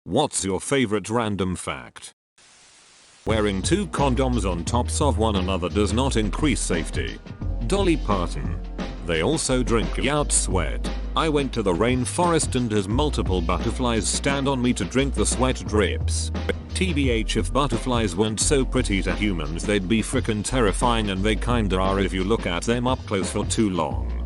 What's your favorite random fact? Wearing two condoms on tops of one another does not increase safety. Dolly Parton. They also drink out sweat. I went to the rainforest and as multiple butterflies stand on me to drink the sweat drips. TBH, if butterflies weren't so pretty to humans they'd be frickin' terrifying, and they kinda are if you look at them up close for too long.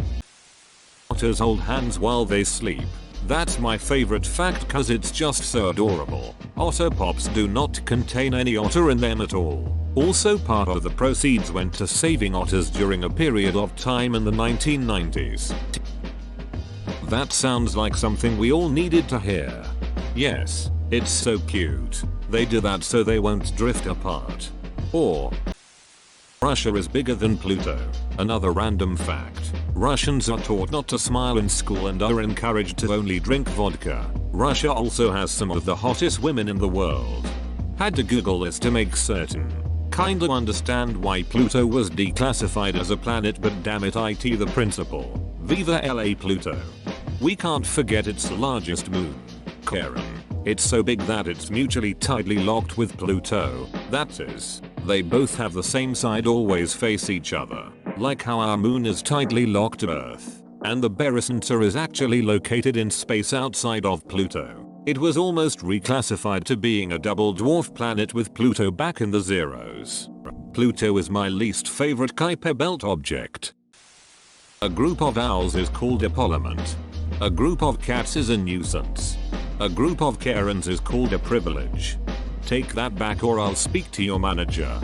Otters hold hands while they sleep. That's my favorite fact cause it's just so adorable. Otter pops do not contain any otter in them at all. Also, part of the proceeds went to saving otters during a period of time in the 1990s. That sounds like something we all needed to hear. Yes, it's so cute. They do that so they won't drift apart. Or Russia is bigger than Pluto. Another random fact. Russians are taught not to smile in school and are encouraged to only drink vodka. Russia also has some of the hottest women in the world. Had to Google this to make certain. Kinda understand why Pluto was declassified as a planet, but damn it, IT the principal. Viva LA Pluto. We can't forget its largest moon, Charon. It's so big that it's mutually tidally locked with Pluto. That is, they both have the same side, always face each other. Like how our moon is tidally locked to Earth, and the barycenter is actually located in space outside of Pluto. It was almost reclassified to being a double dwarf planet with Pluto back in the zeros. Pluto is my least favorite Kuiper belt object. A group of owls is called a polliment. A group of cats is a nuisance. A group of Karens is called a privilege. Take that back or I'll speak to your manager.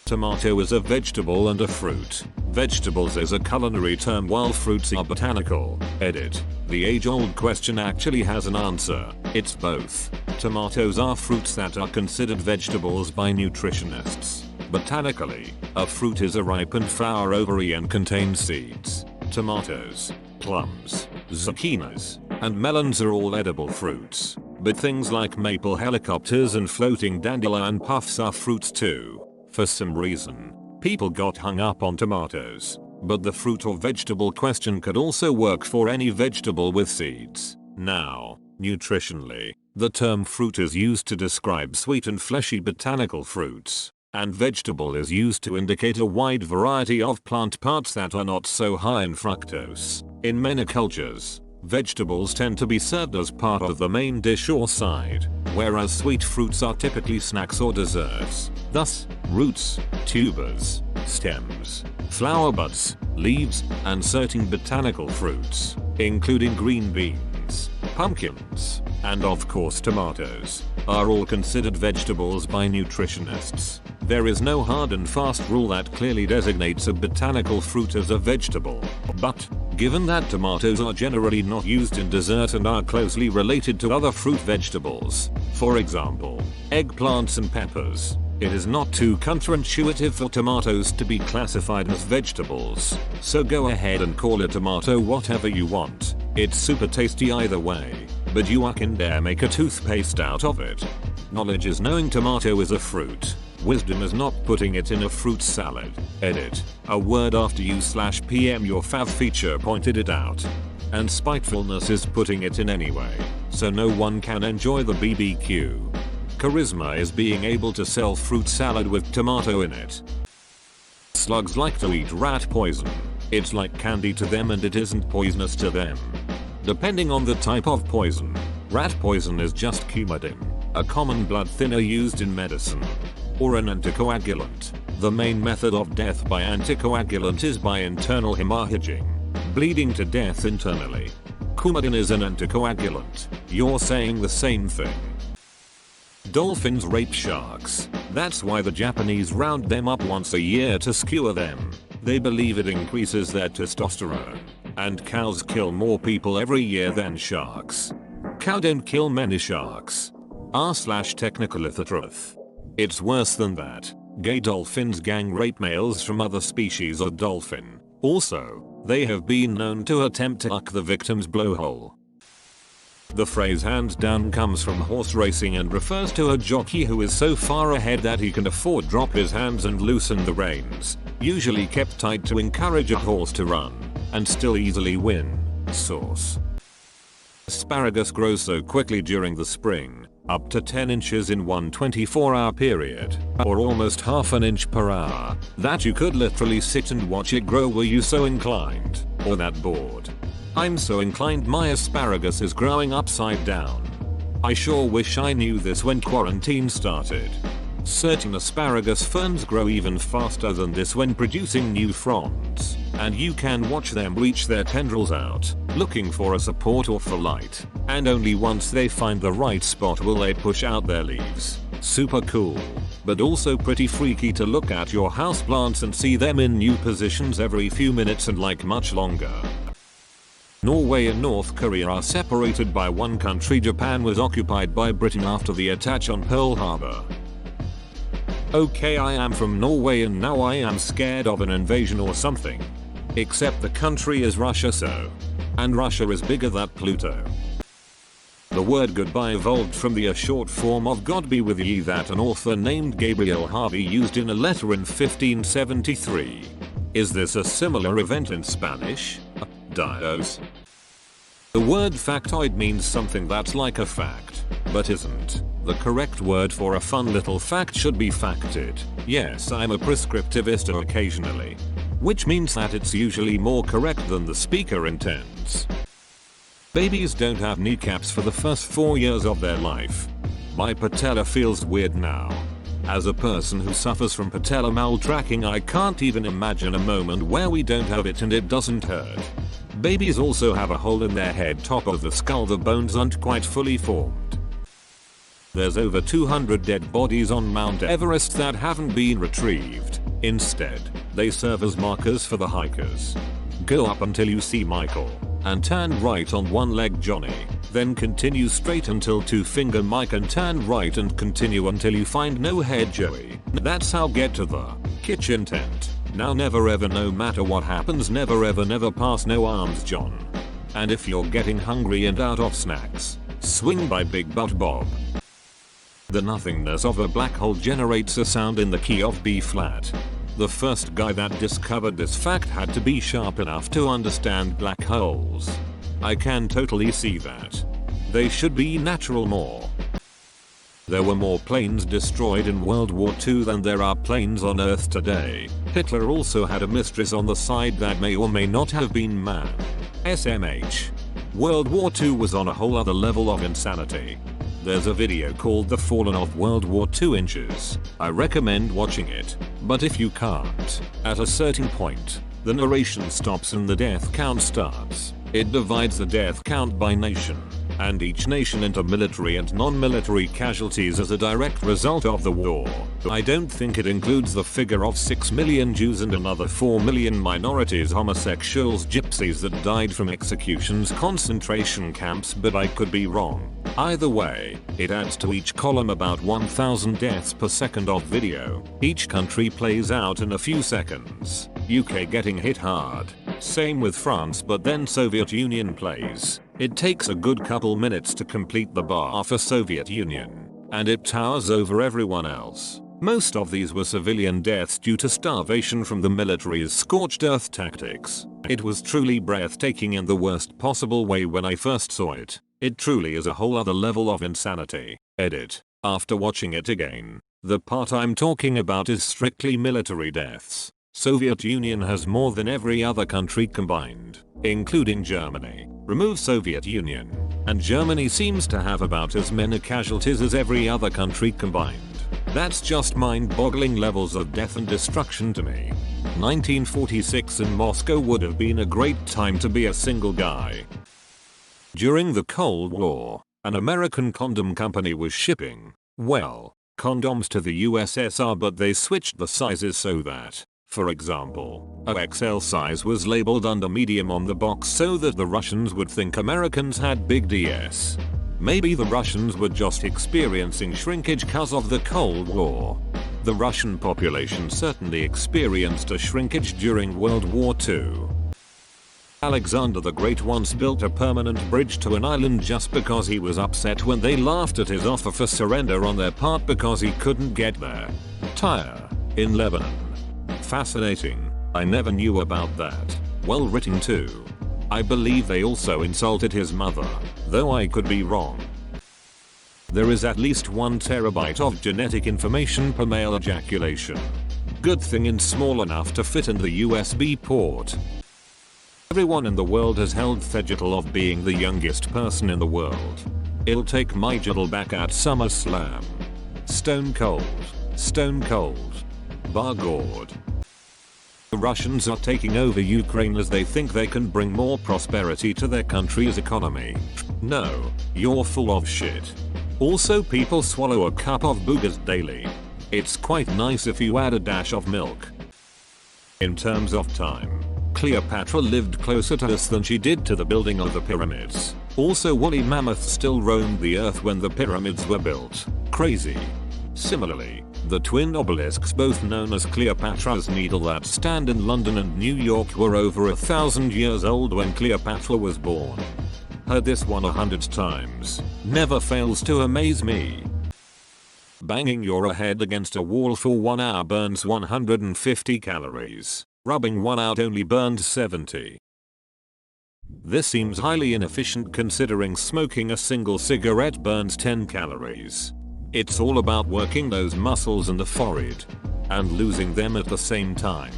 Tomato is a vegetable and a fruit. Vegetables is a culinary term while fruits are botanical. Edit. The age-old question actually has an answer. It's both. Tomatoes are fruits that are considered vegetables by nutritionists. Botanically, a fruit is a ripened flower ovary and contains seeds. Tomatoes, plums, zucchinis, and melons are all edible fruits. But things like maple helicopters and floating dandelion puffs are fruits too. For some reason, people got hung up on tomatoes, but the fruit or vegetable question could also work for any vegetable with seeds. Now, nutritionally, the term fruit is used to describe sweet and fleshy botanical fruits, and vegetable is used to indicate a wide variety of plant parts that are not so high in fructose. In many cultures, vegetables tend to be served as part of the main dish or side, whereas sweet fruits are typically snacks or desserts. Thus, roots, tubers, stems, flower buds, leaves, and certain botanical fruits, including green beans, pumpkins, and of course tomatoes, are all considered vegetables by nutritionists. There is no hard and fast rule that clearly designates a botanical fruit as a vegetable, but given that tomatoes are generally not used in dessert and are closely related to other fruit vegetables, for example, eggplants and peppers, it is not too counterintuitive for tomatoes to be classified as vegetables. So go ahead and call a tomato whatever you want. It's super tasty either way, but you can dare make a toothpaste out of it. Knowledge is knowing tomato is a fruit. Wisdom is not putting it in a fruit salad. Edit. A word after you/PM your fav feature pointed it out. And spitefulness is putting it in anyway, so no one can enjoy the BBQ. Charisma is being able to sell fruit salad with tomato in it. Slugs like to eat rat poison. It's like candy to them and it isn't poisonous to them. Depending on the type of poison, rat poison is just Coumadin, a common blood thinner used in medicine, or an anticoagulant. The main method of death by anticoagulant is by internal hemorrhaging, bleeding to death internally. Coumadin is an anticoagulant. You're saying the same thing. Dolphins rape sharks. That's why the Japanese round them up once a year to skewer them. They believe it increases their testosterone. And cows kill more people every year than sharks. Cow don't kill many sharks. R/technical if the truth. It's worse than that. Gay dolphins gang rape males from other species of dolphin. Also, they have been known to attempt to suck the victim's blowhole. The phrase hands down comes from horse racing and refers to a jockey who is so far ahead that he can afford drop his hands and loosen the reins, usually kept tight to encourage a horse to run, and still easily win. Source. Asparagus grows so quickly during the spring, up to 10 inches in one 24-hour period, or almost half an inch per hour, that you could literally sit and watch it grow were you so inclined, or that bored. I'm so inclined my asparagus is growing upside down. I sure wish I knew this when quarantine started. Certain asparagus ferns grow even faster than this when producing new fronds, and you can watch them reach their tendrils out, looking for a support or for light, and only once they find the right spot will they push out their leaves. Super cool, but also pretty freaky to look at your houseplants and see them in new positions every few minutes and like much longer. Norway and North Korea are separated by one country. Japan was occupied by Britain after the attack on Pearl Harbor. Okay, I am from Norway and now I am scared of an invasion or something. Except the country is Russia so. And Russia is bigger than Pluto. The word goodbye evolved from the short form of God be with ye that an author named Gabriel Harvey used in a letter in 1573. Is this a similar event in Spanish? Dios. The word factoid means something that's like a fact, but isn't. The correct word for a fun little fact should be facted. Yes, I'm a prescriptivist occasionally. Which means that it's usually more correct than the speaker intends. Babies don't have kneecaps for the first 4 years of their life. My patella feels weird now. As a person who suffers from patella maltracking, I can't even imagine a moment where we don't have it and it doesn't hurt. Babies also have a hole in their head top of the skull, the bones aren't quite fully formed. There's over 200 dead bodies on Mount Everest that haven't been retrieved. Instead, they serve as markers for the hikers. Go up until you see Michael, and turn right on one leg Johnny, then continue straight until two finger Mike and turn right and continue until you find no head Joey. That's how get to the kitchen tent. Now never ever, no matter what happens, never ever never pass no arms John. And if you're getting hungry and out of snacks, swing by Big Butt Bob. The nothingness of a black hole generates a sound in the key of B flat. The first guy that discovered this fact had to be sharp enough to understand black holes. I can totally see that. They should be natural more. There were more planes destroyed in World War II than there are planes on Earth today. Hitler also had a mistress on the side that may or may not have been man. SMH. World War II was on a whole other level of insanity. There's a video called The Fallen of World War II Inches. I recommend watching it, but if you can't, at a certain point, the narration stops and the death count starts. It divides the death count by nation, and each nation into military and non-military casualties as a direct result of the war. I don't think it includes the figure of 6 million Jews and another 4 million minorities, homosexuals, gypsies that died from executions, concentration camps, but I could be wrong. Either way, it adds to each column about 1,000 deaths per second of video. Each country plays out in a few seconds. UK getting hit hard. Same with France, but then Soviet Union plays. It takes a good couple minutes to complete the bar for Soviet Union, and it towers over everyone else. Most of these were civilian deaths due to starvation from the military's scorched earth tactics. It was truly breathtaking in the worst possible way when I first saw it. It truly is a whole other level of insanity. Edit. After watching it again, the part I'm talking about is strictly military deaths. Soviet Union has more than every other country combined, including Germany. Remove Soviet Union, and Germany seems to have about as many casualties as every other country combined. That's just mind-boggling levels of death and destruction to me. 1946 in Moscow would have been a great time to be a single guy. During the Cold War, an American condom company was shipping, well, condoms to the USSR, but they switched the sizes so that, for example, a XL size was labeled under medium on the box so that the Russians would think Americans had big DS. Maybe the Russians were just experiencing shrinkage cause of the Cold War. The Russian population certainly experienced a shrinkage during World War II. Alexander the Great once built a permanent bridge to an island just because he was upset when they laughed at his offer for surrender on their part because he couldn't get there. Tyre, in Lebanon. Fascinating. I never knew about that. Well written too. I believe they also insulted his mother, though I could be wrong. There is at least 1 terabyte of genetic information per male ejaculation. Good thing it's small enough to fit in the USB port. Everyone in the world has held the title of being the youngest person in the world. It'll take my title back at SummerSlam. Stone cold. Stone cold. Bar gourd. The Russians are taking over Ukraine as they think they can bring more prosperity to their country's economy. No, you're full of shit. Also, people swallow a cup of boogers daily. It's quite nice if you add a dash of milk. In terms of time, Cleopatra lived closer to us than she did to the building of the pyramids. Also, woolly mammoths still roamed the earth when the pyramids were built. Crazy. Similarly, the twin obelisks, both known as Cleopatra's Needle, that stand in London and New York, were over 1,000 years old when Cleopatra was born. Heard this one 100 times. Never fails to amaze me. Banging your head against a wall for 1 hour burns 150 calories. Rubbing one out only burned 70. This seems highly inefficient considering smoking a single cigarette burns 10 calories. It's all about working those muscles in the forehead and losing them at the same time.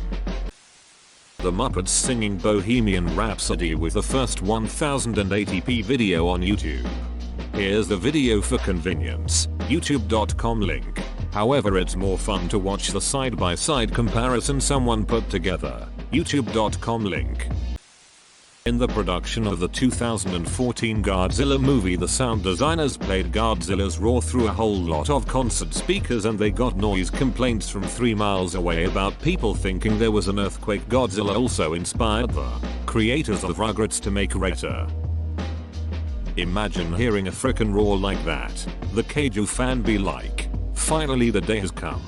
The Muppets singing Bohemian Rhapsody with the first 1080p video on YouTube. Here's the video for convenience, youtube.com link. However, it's more fun to watch the side-by-side comparison someone put together, youtube.com link. In the production of the 2014 Godzilla movie, the sound designers played Godzilla's roar through a whole lot of concert speakers, and they got noise complaints from 3 miles away about people thinking there was an earthquake. Godzilla also inspired the creators of Rugrats to make Rata. Imagine hearing a frickin' roar like that. The Kaiju fan be like, finally the day has come.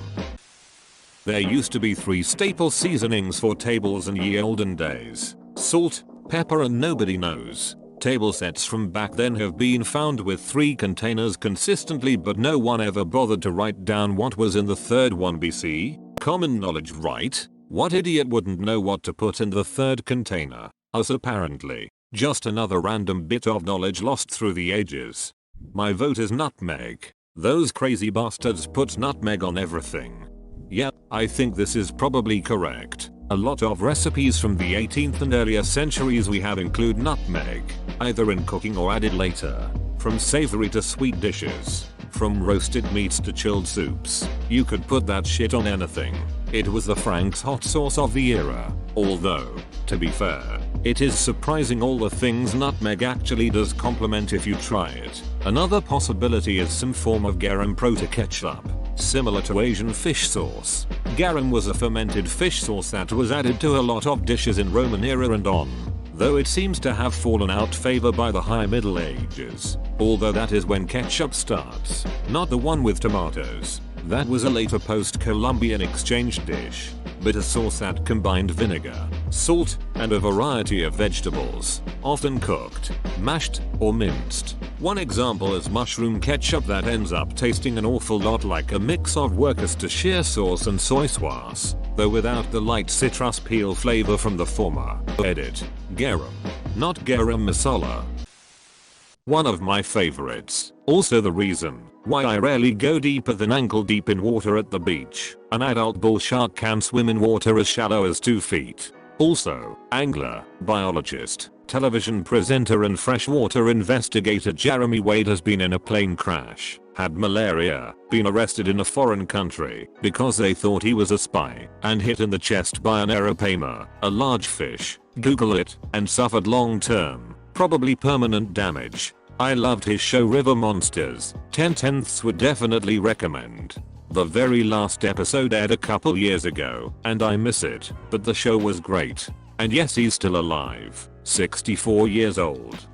There used to be 3 staple seasonings for tables in ye olden days: salt, pepper, and nobody knows. Table sets from back then have been found with 3 containers consistently, but no one ever bothered to write down what was in the third one. BC? Common knowledge, right? What idiot wouldn't know what to put in the third container? Us apparently. Just another random bit of knowledge lost through the ages. My vote is nutmeg. Those crazy bastards put nutmeg on everything. Yeah, I think this is probably correct. A lot of recipes from the 18th and earlier centuries we have include nutmeg, either in cooking or added later. From savory to sweet dishes, from roasted meats to chilled soups, you could put that shit on anything. It was the Frank's hot sauce of the era, although, to be fair, it is surprising all the things nutmeg actually does complement if you try it. Another possibility is some form of garam proto ketchup, similar to Asian fish sauce. Garam was a fermented fish sauce that was added to a lot of dishes in Roman era and on, though it seems to have fallen out favor by the High Middle Ages. Although that is when ketchup starts, not the one with tomatoes. That was a later post-Columbian exchange dish, but a sauce that combined vinegar, salt, and a variety of vegetables, often cooked, mashed, or minced. One example is mushroom ketchup that ends up tasting an awful lot like a mix of Worcestershire sauce and soy sauce, though without the light citrus peel flavor from the former. Edit. Garam. Not garam masala. One of my favorites. Also the reason why I rarely go deeper than ankle deep in water at the beach. An adult bull shark can swim in water as shallow as 2 feet. Also, angler, biologist, television presenter and freshwater investigator Jeremy Wade has been in a plane crash, had malaria, been arrested in a foreign country because they thought he was a spy, and hit in the chest by an aeropema, a large fish, Google it, and suffered long-term, probably permanent damage. I loved his show River Monsters. 10/10ths would definitely recommend. The very last episode aired a couple years ago, and I miss it, but the show was great. And yes, he's still alive, 64 years old.